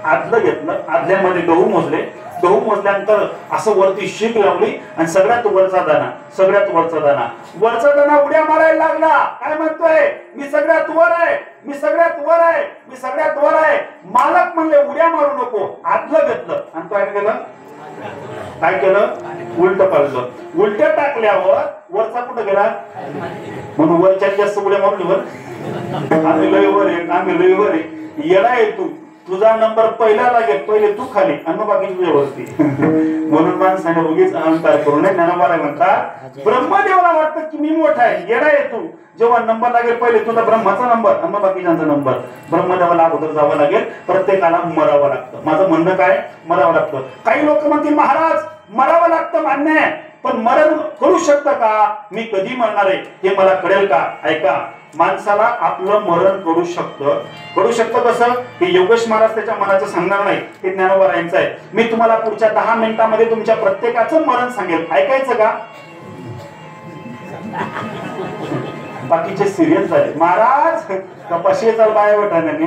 आदलं घेतलं, आदल्यामध्ये गहू मोजले, गहू मोजल्यानंतर असं वरती शीक लावली आणि सगळ्यात वरचा दाना, सगळ्यात वरचा दाना, वरचा दाना उड्या मारायला लागला. काय म्हणतोय? मी सगळ्यात वर आहे, मी सगळ्यात वर आहे, मी सगळ्यात वर आहे. मालक म्हणले उड्या मारू नको. आदलं घेतलं आणि काय केलं? काय केलं? उलट पाडलं. उलट टाकल्यावर वरचा कुठं गेला? म्हणून वरच्या जास्त उड्या मारली. वर आम्ही लय वर आहे, आम्ही लय वर आहे. येडा आहे तू, तुझा नंबर पहिला लागेल, पहिले तू खाली आणि मग बाकी तुझ्या वरती. म्हणून माणसाने उगीच अहंकार करू नये. ज्ञानोबा म्हणतात ब्रह्मदेवाला वाटतं की मी मोठा आहे. येडा आहे तू, जेव्हा नंबर लागेल पहिले तुझा ब्रह्माचा नंबर आणि मग बाकीच्यांचा नंबर. ब्रह्मदेवाला अगोदर जावं लागेल, प्रत्येकाला मरावं लागतं. माझं म्हणणं काय? मरावं लागतं. काही लोक म्हणतील महाराज मरावं लागतं, मान्य आहे, पण मरण करू शकतं का? मी कधी मरणार आहे हे मला कळेल का? ऐका, माणसाला आपलं मरण करू शकतं कसं हे योगेश महाराज त्याच्या मनाचं सांगणार नाही, हे ज्ञानोबा यांचं आहे. मी तुम्हाला पुढच्या 10 मिनिटांमध्ये तुमच्या प्रत्येकाचं मरण सांगेल. ऐकायचं का? बाकीचे सिरियस झाले. महाराज कपाशी चाल बाया वटाने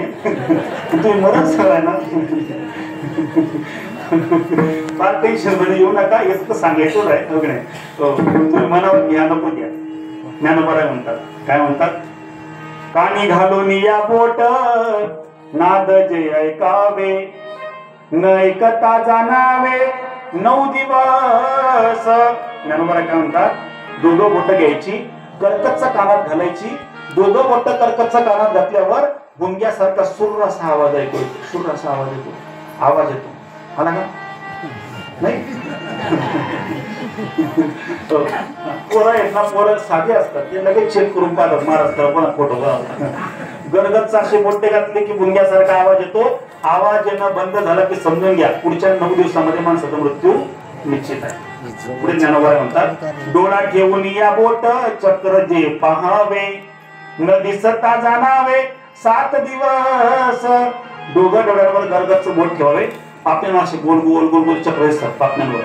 तुम्ही मरण सांगाय ना. फार टेन्शन मध्ये येऊ नका, याच तर सांगायचं आहे. तुम्ही मनावर घ्या, नको घ्या. ज्ञानोबा म्हणतात, काय म्हणतात? कानी घालून या बोट नाद जे ऐकावे, न ऐकता जाणावे 9 दिवस. ज्ञानोबा काय म्हणतात? दोघं बोट घ्यायची, कर्कतचा कानात घालायची. दोघं बोट कर्कतचा कानात घातल्यावर गुंग्यासारखा सुर असा आवाज ऐकतो, सुर असा आवाज येतो, आवाज येतो. आला का? नाही. पोरं आहेत ना, पोरं साधे असतात, ते लगेच चेक करून पाहतात महाराष्ट्र पण फोटो. गरगतचा असे बोटे घातले की गुंग्यासारखा आवाज येतो. आवाज येणं बंद झाला की समजून घ्या पुढच्या 9 दिवसामध्ये माणसाचा मृत्यू निश्चित आहे. पुढे ज्ञानोबा म्हणतात, डोळा ठेवून या बोट चक्र जे पहावे, न दिसता जाणावे 7 दिवस. दोघं डोळ्यांवर गरगतचं बोट ठेवावे. पापण्यांवर असे गोल गोल गोल गोल चक्र दिसतात, पापण्यांवर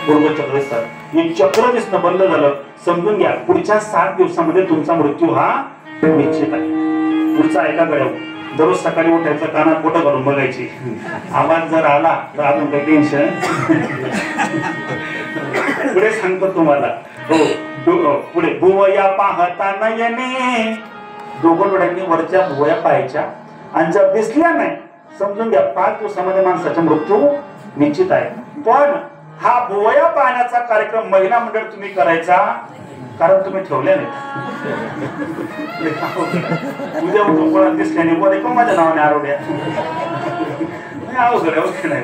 गोल गोल चक्र दिसतात. हे चक्र दिसणं बंद झालं, समजून घ्या पुढच्या 7 दिवसामध्ये तुमचा मृत्यू हा निश्चित आहे. पुढचा ऐका गड्यावर, दररोज सकाळी उठायचं, कानात बोटं घालून बघायची. आवाज जर आला तर अजून काही टेन्शन. पुढे सांगतो तुम्हाला. हो पुढे, भुवया पाहता नयने. दोघं डोळ्यांनी वरच्या भुवया पाहायच्या आणि जर दिसल्या नाही समजून घ्या 5 दिवसामध्ये माणसाचा मृत्यू निश्चित आहे. पण हा भुवया पाहण्याचा कार्यक्रम महिला मंडळ तुम्ही करायचा, कारण तुम्ही ठेवले नाही. उद्या उठून कोणाला दिसल्याने बोले पण माझ्या नावाने आरोग्या अवघड नाही.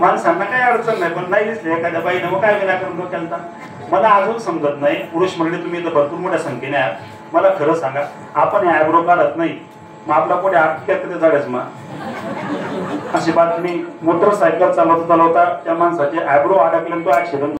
माणसांना काही अडचण नाही, पण नाही दिसले एखाद्या बाईने मग काय विनाकारण डोक्याला. मला अजून समजत नाही, पुरुष मंडळी तुम्ही इथं भरपूर मोठ्या संख्येने आहात. मला खरं सांगा, आपण ॲब्रो काढत नाही, मग आपला कोणी आटक्यात जाड्याच मग अशी बातमी. मोटरसायकल चालवता चालवता त्या माणसाचे ॲब्रो अडकले, तो ऍक्सिडेंट